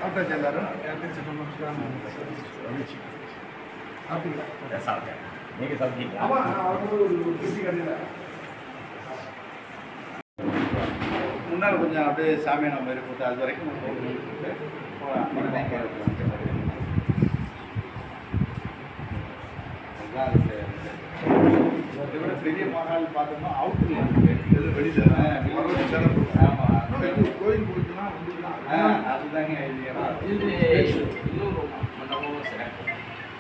சாப்பிட்டாச்சு எல்லாரும் சாப்பிட்டேன். நீங்கள் சாப்பிட்டீங்களா? ஆமாம், ஒரு கிருஷி கடையில் முன்னால் கொஞ்சம் அப்படியே சாமியான மாதிரி போட்டு அது வரைக்கும் இதை விட பெரிய மகால் பார்த்தோம்னா அவுட்ல இருக்குது வெளியில். ஆமாம், கோயில் போயிட்டுலாம் வந்துக்கலாம். அதுதாங்க ஐடியா. இன்னொரு மண்டபமும் சிறப்பு.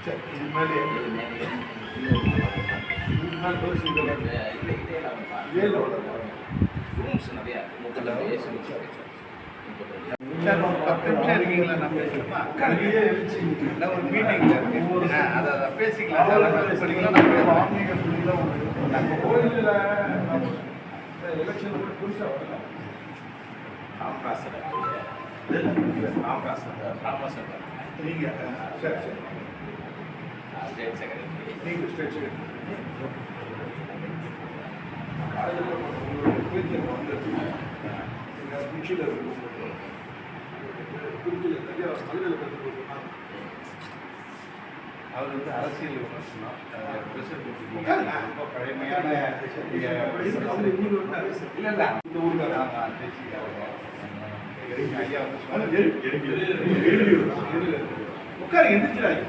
சரி, இது மேலே ரூம்ஸ் நிறையா சார், ஒரு 10 நிமிஷம் இருக்கீங்களா? நான் பேசணுமா? நான் ஒரு மீட்டிங்கில் இருக்கேன். அதை பேசிக்கலாம் சார். படிக்கலாம். நம்ம கோயிலில் எலெக்ஷன் புதுசாக வரல. ராமராசர் நீங்கள் சரி சரி ஸ்டேட் செக்ரட்டரி நீங்கள் ஸ்டேட் திருச்சியில் அவர் வந்து அரசியல் விமர்சனம் ரொம்ப பழமையான இல்லை இந்த ஊருக்கார ஐயா வந்து உட்காரு எந்திரிச்சிடாங்க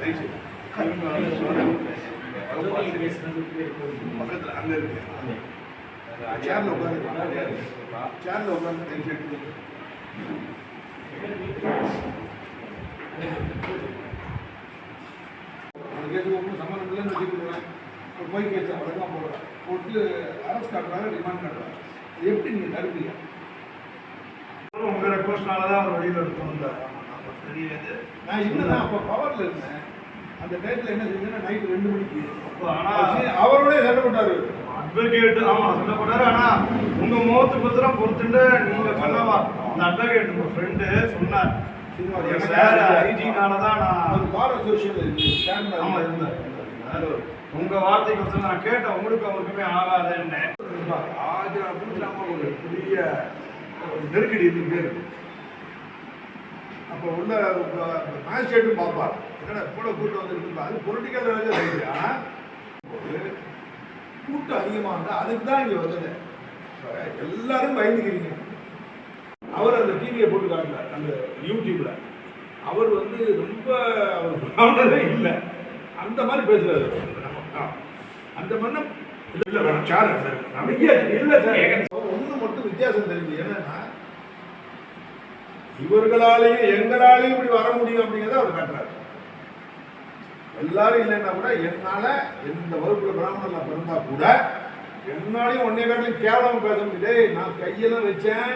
பக்கத்தில் அங்கே இருக்கு சேர்ல உட்காந்து சேர்ல உட்காந்து ஒன்றும் சம்மந்தம் இல்லைன்னு வச்சுக்கிறேன். போய் கேஸ் அவ்வளோதான் போடுறேன். போட்டு அரசு காட்டுறாங்க, ரிமாண்ட் காட்டுறாங்க. இது எப்படி நீங்கள் தடுப்பீங்க? உங்கள் ரெக்வஸ்ட்னால தான் அவர் வழியில் எடுத்து வந்தார். தெரியாது. நான் இன்னும் அப்போ பவரில் இருந்தேன். அந்த டயத்தில் என்ன செஞ்சேன்னா நைட்டு 2 மணிக்கு. ஆனால் அவரோடய சண்டை போட்டார். அட்வொகேட் ஆமாம் சண்டை போட்டார். ஆனால் உங்கள் முகத்துக்கு பத்திரம் பொறுத்துட்டு நீங்கள் சொன்னவா அந்த அட்வொகேட் உங்கள் ஃப்ரெண்டு சொன்னார். சார் ஐஜினால தான் நான் பார் அசோசியேஷன் ஆமாம் இருந்தேன். உங்கள் வார்த்தைக்கு வந்து நான் கேட்டேன். உங்களுக்கு அவருக்குமே ஆகாதுன்னு ஒரு பெரிய நெருக்கடி இருந்துகிட்டே இருக்கு. அப்போ உள்ள மேஜிஸ்ட்ரேட்டும் பார்ப்பார். என்னடா கூட கூட்டம் வந்துருக்கு. அது பொலிட்டிக்கல் ரைட்டு. ஆனால் கூட்டம் அதிகமாக இருந்தால் அதுக்கு தான் இங்கே வந்தது. எல்லாரும் பயந்துக்கிறீங்க. அவர் அந்த டிவியை போட்டு காட்டினார். அந்த யூடியூப்ல அவர் வந்து ரொம்ப அவர் பிராமணரே இல்லை அந்த மாதிரி பேசுறாரு. அந்த மன்னம் இல்லை வேணாம் சார் இல்லை சார். ஒன்று மட்டும் வித்தியாசம் தெரிஞ்சு என்னன்னா இவர்களாலேயும் எங்களாலேயும் இப்படி வர முடியும் அப்படிங்கிறத அவர் காட்டுறாரு. எல்லாரும் இல்லைன்னா கூட என்னால எந்த வகுப்புல பிராமணர்ல பிறந்தா கூட என்னாலையும் ஒன்னே காட்டிலும் கேவலம் பேச முடியாது. நான் கையெல்லாம் வச்சேன்.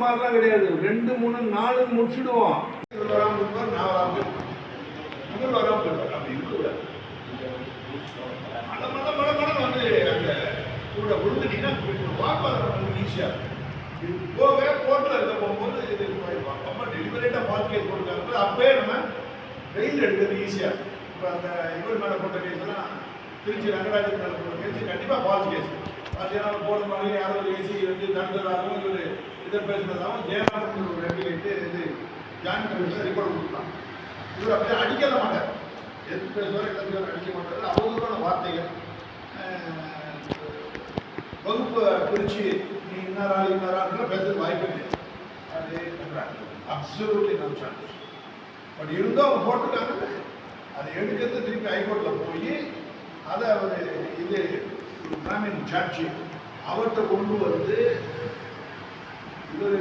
மாதிரிலாம் கிடையாது. 2, 3, 4 முடிச்சுடுவோம். வராமல் இருப்பார், நான் வராமல் இருப்பேன். முதல் வராமல் இருப்பார். அப்படி இருக்கக்கூடாது. மழை வந்து அந்த கூட விழுந்துட்டீங்கன்னா வாக்குவாதம் ஈஸியாக இது போக கோர்ட்டில் இருக்க போகும்போது இது ரொம்ப டெலிவரேட்டாக பால் கேஸ் போட்டுருக்காங்க. அப்பயே நம்ம வெயில் எடுக்கிறது ஈஸியாக. இப்போ அந்த இவர் மேலே போட்ட கேஸ்லாம் திருச்சி ரங்கராஜன் மேலே போட்ட கேஸ் கண்டிப்பாக பால்ஸ் கேஸ். பார்த்தீங்கன்னா போன மாதிரி யாரோ ஏசி வந்து தடுத்ததாகவும் இவர் இதை பேசுனதாகவும் ஜெயநாதன் ஒரு ரெகுலேட்டு இது ஜாயின் கமிஷன் ரிப்போர்ட் கொடுக்கலாம். இவர் அப்படியே அடிக்கல மாட்டார். எது பேசுவார் எல்லாத்தையும் அடிக்க மாட்டார். அவங்களுக்கான வார்த்தைகள் வகுப்பு பிரித்து நீ இன்னாரால் பேசுறது வாய்ப்பு இல்லை. அது அப்சல்யூட்லி நோ சான்ஸ். பட் இருந்தும் அவங்க போட்டிருக்காங்க. அதை எடுக்கிறது திருப்பி ஹைகோர்ட்டில் போய் அதை அவர் இது பிராமின் ஜட்ஜி அவர்கிட்ட கொண்டு வந்து இவர்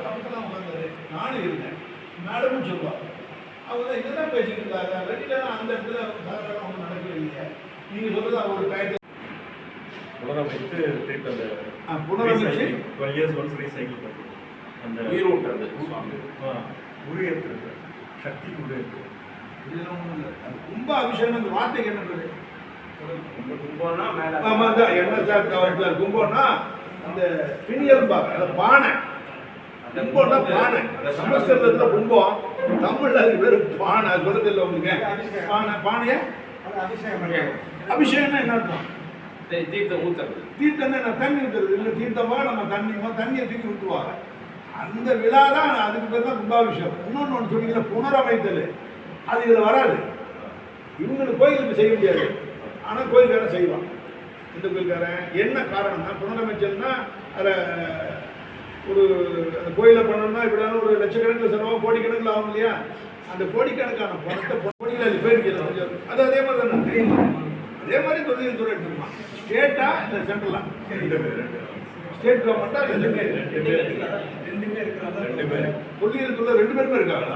பக்கத்தில் உட்கார்ந்தாரு. நானும் இருந்தேன். மேடமும் சொல்லுவார். அவங்க இதெல்லாம் பேசிட்டு இருக்காங்க. வெளியில அந்த இடத்துல சாதாரண ஒன்றும் நடக்கலையே. நீங்கள் சொல்றது அவர் டயத்தில் புனரமைத்து திருப்பி அந்த புனரமைச்சு 12 years once ரீசைக்கிள் பண்ணி அந்த உயிரோட்டுறது உருவேற்று சக்தி உருவேற்று இதெல்லாம் ஒன்றும் இல்லை. அந்த கும்ப அபிஷேகம் அந்த வார்த்தைக்கு என்ன பேரு? கும்போன்னா மேலே ஆமாம் தான். என்ன சார் கும்போன்னா அந்த பிணியல் பாரு. அந்த பானை கும்போன்னா பானை. சமஸ்கிருதத்தில் கும்பம், தமிழ்ல அதுக்கு பேர் பானை. அது சொல்றது இல்லை உங்களுக்கு. பானை பானைய அபிஷேகம்னா என்ன அர்த்தம்? தீர்த்தம் ஊத்துறது. தீர்த்தம் என்ன? தண்ணி ஊற்றுறது இல்லை. தீர்த்தமா நம்ம தண்ணியோ தண்ணியை தூக்கி ஊற்றுவாங்க. அந்த விழா தான் அதுக்கு பேர் தான் கும்பாபிஷேகம். இன்னொன்று ஒன்று சொன்னீங்கன்னா புனரமைத்தல், அது இதில் வராது. இவங்களுக்கு கோயிலுக்கு செய்ய முடியாது, ஆனால் கோயில்காரன் செய்வான். இந்த கோயில்காரன் என்ன காரணம்னா, புனரமைச்சல்னா அதில் ஒரு அந்த கோயிலை பண்ணணும்னா இப்படியான ஒரு லட்சக்கணக்கில் செலவாக கோடிக்கணக்கில் ஆகும் இல்லையா? அந்த கோடிக்கணக்கான பணத்தை கோடியில் அது போயிருக்கிறது. அது அதே மாதிரி தானே, அதே மாதிரி தொழில் துறை எடுத்துருப்பான். ஸ்டேட்டா இல்லை சென்ட்ரலா? ஸ்டேட் கவர்மெண்ட்டா? ரெண்டுமே இருக்கிறாங்க. தொழில் துறை 2 பேருமே இருக்காங்க.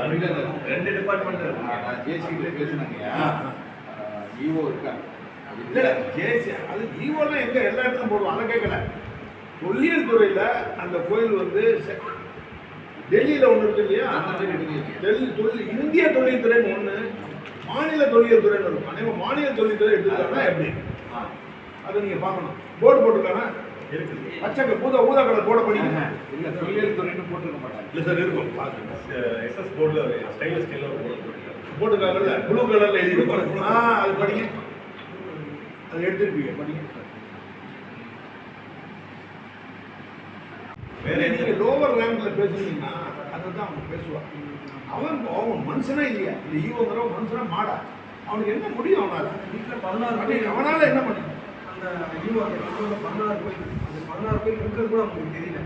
2 டிபார்ட்மெண்ட் இருக்கு. ஜேசில பேசுனாங்க, ஈஓ இருக்காங்க. இல்லை ஜேசி அது ஈஓலாம் எங்கே எல்லா இடத்துலையும் போடுவோம், அதை கேட்கல. தொல்லியல் துறையில் அந்த கோயில் வந்து டெல்லியில் ஒன்று இருக்கு இல்லையா? இந்திய தொழில் துறைன்னு ஒன்று, மாநில தொல்லியல் துறைன்னு இருக்கும். அதே மாநில தொழில் துறை எடுத்துக்கிட்டாங்கன்னா எப்படி அதை நீங்கள் பார்க்கணும். போர்டு போட்டிருக்காங்க இருக்குது, பச்சை ஊதா கலர் போர்டை படிக்கணும். இல்லை தொல்லியல் துறைன்னு போட்டிருக்க மாட்டாங்க. இல்லை சார் இருக்கும், எஸ்எஸ் போர்டில் ஸ்டைலிஷ் ஸ்டைலில் போட்டிருக்காங்கல்ல, ப்ளூ கலரில் எழுதிருக்கும். அது படிங்க, அதை எடுத்துருப்பீங்க, படிங்க. வேற நீங்கள் லோவர் ரேங்க்ல பேசுனீங்கன்னா அதை தான் அவங்க பேசுவான். அவன் மனுஷனா இல்லையா? இந்த ஈவோங்கிற மனுஷனா மாடா? அவனுக்கு என்ன முடியும்? அவனால வீட்டில் 16 அவனால என்ன முடியும்? அந்த ஈவோ 16 கோயில், அந்த 16 கோயில் இருக்கிறது கூட அவங்களுக்கு தெரியல.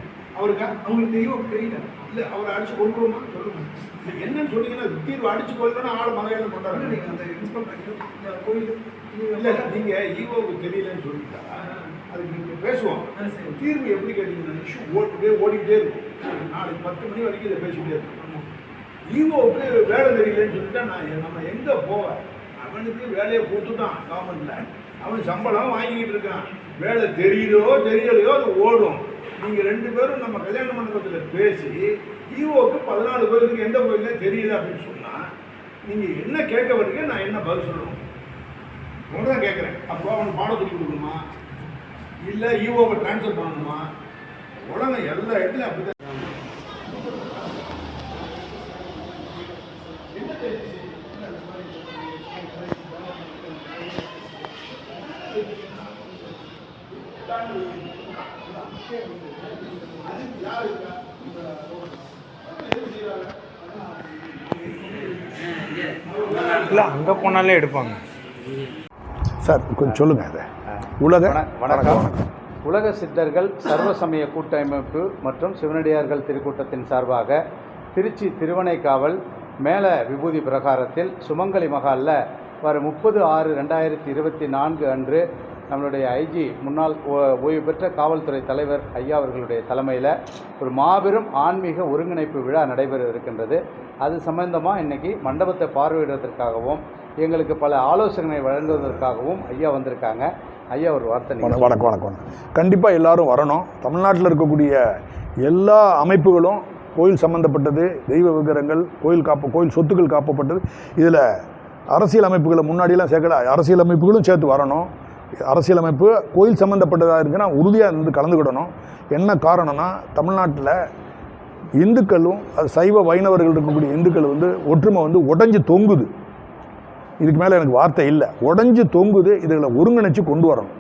அவங்களுக்கு ஈவோக்கு தெரியல. இல்லை அவரை அடிச்சு கொண்டுருமா சொல்லுங்க. என்னன்னு சொன்னீங்கன்னா தீர்வு அடிச்சு கொள்ளுன்னா ஆள் மலையாளம் பண்ணுறாங்க. நீங்கள் அந்த இன்ஸ்பெக்டர் கோயில் இல்லை நீங்கள் ஈவோவுக்கு தெரியலன்னு சொல்லிட்டா அதுக்கு நீங்கள் பேசுவோம். தீர்வு எப்படி கேட்டீங்கன்னா இஷ்யூ ஓடிக்கிட்டே இருக்கும். நாளைக்கு 10 மணி வரைக்கும் இதை பேசிக்கிட்டே இருக்கும். ஈவோவுக்கு வேலை தெரியலன்னு சொல்லிட்டா நம்ம எங்கே போவேன்? அவனுக்கு வேலையை கொடுத்துட்டான் கவர்மெண்ட்டில், அவன் சம்பளம் வாங்கிக்கிட்டு இருக்கான். வேலை தெரியுதோ தெரியலையோ அது ஓடும். நீங்கள் 2 பேரும் நம்ம கல்யாண மண்டபத்தில் பேசி ஈவோவுக்கு 14 கோயிலுக்கு எந்த கோயிலே தெரியல அப்படின்னு சொன்னால் நீங்கள் என்ன கேட்க வரீங்க? நான் என்ன பதில் சொல்லணும்? உங்களை தான் கேட்குறேன். அப்போ அவனுக்கு பாடம் சொல்லி கொடுக்கணுமா, இல்லை ஈவோவை டிரான்ஸ்ஃபர் பண்ணணுமா? உடனே எல்லா இடத்துலையும் அப்படி தான். இல்லை அங்கே போனாலே எடுப்பாங்க சார். கொஞ்சம் சொல்லுங்கள் அதை. வணக்கம். உலக சித்தர்கள் சர்வ சமய கூட்டமைப்பு மற்றும் சிவனடியார்கள் திருக்கூட்டத்தின் சார்பாக திருச்சி திருவனைக்காவல் மேல விபூதி பிரகாரத்தில் சுமங்கலி மகாலில் வரும் 30/6/2024 அன்று நம்மளுடைய ஐஜி முன்னாள் ஓய்வு பெற்ற காவல்துறை தலைவர் ஐயா அவர்களுடைய தலைமையில் ஒரு மாபெரும் ஆன்மீக ஒருங்கிணைப்பு விழா நடைபெற இருக்கின்றது. அது சம்பந்தமாக இன்றைக்கி மண்டபத்தை பார்வையிடுவதற்காகவும் எங்களுக்கு பல ஆலோசனை வழங்குவதற்காகவும் ஐயா வந்திருக்காங்க. ஐயா ஒரு வார்த்தை. வணக்கம். கண்டிப்பாக எல்லாரும் வரணும். தமிழ்நாட்டில் இருக்கக்கூடிய எல்லா அமைப்புகளும் கோயில் சம்மந்தப்பட்டது, தெய்வ விக்கிரகங்கள், கோயில் சொத்துக்கள் காப்பப்பட்டது. இதில் அரசியல் அமைப்புகளை முன்னாடியெல்லாம் சேர்க்கல, அரசியல் அமைப்புகளும் சேர்த்து வரணும். அரசியலமைப்பு கோயில் சம்மந்தப்பட்டதாக இருக்குன்னா உறுதியாக இருந்து கலந்துக்கிடணும். என்ன காரணம்னா தமிழ்நாட்டில் இந்துக்களும் அது சைவ வைணவர்கள் இருக்கக்கூடிய இந்துக்கள் ஒற்றுமை உடைஞ்சு தொங்குது. இதுக்கு மேலே எனக்கு வார்த்தை இல்லை. உடைஞ்சு தொங்குது. இதில் ஒருங்கிணைச்சு கொண்டு வரணும்.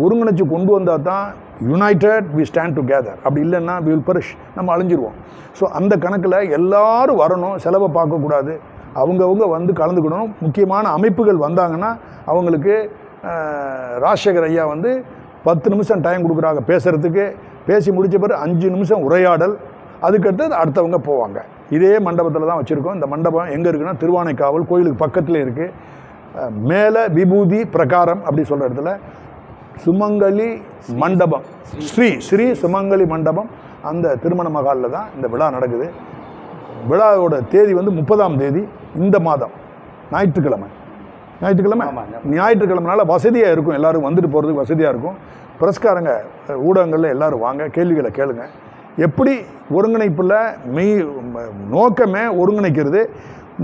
ஒருங்கிணைச்சு கொண்டு வந்தால் தான் யுனைடெட் வி ஸ்டாண்ட் டுகெதர். அப்படி இல்லைன்னா வி வில் பெரிஷ், நம்ம அழிஞ்சிருவோம். ஸோ அந்த கணக்கில் எல்லாரும் வரணும். செலவை பார்க்கக்கூடாது. அவங்கவுங்க கலந்துக்கிடணும். முக்கியமான அமைப்புகள் வந்தாங்கன்னா அவங்களுக்கு ராஜசேகர் ஐயா 10 நிமிஷம் டைம் கொடுக்குறாங்க பேசுகிறதுக்கு. பேசி முடித்த பிறகு 5 நிமிஷம் உரையாடல். அதுக்கடுத்து அடுத்தவங்க போவாங்க. இதே மண்டபத்தில் தான் வச்சுருக்கோம். இந்த மண்டபம் எங்கே இருக்குன்னா திருவானைக்காவல் கோயிலுக்கு பக்கத்தில் இருக்குது. மேலே விபூதி பிரகாரம் அப்படி சொல்கிற இடத்துல சுமங்கலி மண்டபம், ஸ்ரீ சுமங்கலி மண்டபம், அந்த திருமண மகாலில் தான் இந்த விழா நடக்குது. விழாவோட தேதி 30ஆம் தேதி இந்த மாதம் ஞாயிற்றுக்கிழமைனால வசதியாக இருக்கும். எல்லோரும் வந்துட்டு போகிறதுக்கு வசதியாக இருக்கும். பிரஸ்காரங்க ஊடகங்களில் எல்லோரும் வாங்க, கேள்விகளை கேளுங்க. எப்படி ஒருங்கிணைப்பில் நோக்கமே ஒருங்கிணைக்கிறது.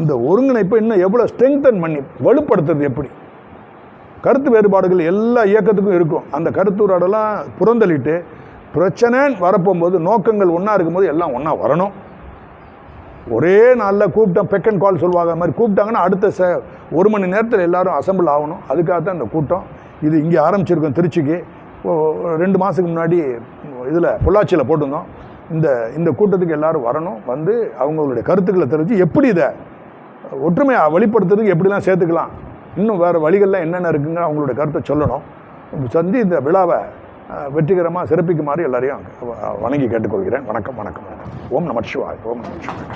இந்த ஒருங்கிணைப்பை இன்னும் எவ்வளோ ஸ்ட்ரெங்தன் பண்ணி வலுப்படுத்துறது, எப்படி கருத்து வேறுபாடுகள் எல்லா இயக்கத்துக்கும் இருக்கும். அந்த கருத்துரையெல்லாம் புறந்தள்ளிட்டு பிரச்சனைன்னு வரப்போகும்போது நோக்கங்கள் ஒன்றா இருக்கும்போது எல்லாம் ஒன்றா வரணும். ஒரே நாளில் கூப்பிட்டோம், பெக் அண்ட் கால் சொல்லுவாங்க. அது மாதிரி கூப்பிட்டாங்கன்னா அடுத்த 1 மணி நேரத்தில் எல்லோரும் அசம்பிள் ஆகணும். அதுக்காக தான் இந்த கூட்டம். இது இங்கே ஆரம்பிச்சிருக்கோம் திருச்சிக்கு. 2 மாதத்துக்கு முன்னாடி இதில் பொள்ளாச்சியில் போட்டிருந்தோம். இந்த கூட்டத்துக்கு எல்லாரும் வரணும், வந்து அவங்களுடைய கருத்துக்களை தெரிஞ்சு எப்படி இதை ஒற்றுமையை வெளிப்படுத்துறதுக்கு எப்படிலாம் சேர்த்துக்கலாம், இன்னும் வேறு வழிகள்லாம் என்னென்ன இருக்குங்க அவங்களுடைய கருத்தை சொல்லணும். செஞ்சு இந்த விழாவை வெற்றிகரமாக சிறப்பிக்குமாறு எல்லாரையும் வணங்கி கேட்டுக்கொள்கிறேன். வணக்கம் வணக்கம் வணக்கம். ஓம் நம சிவாய். ஓம் நம சிவாய்.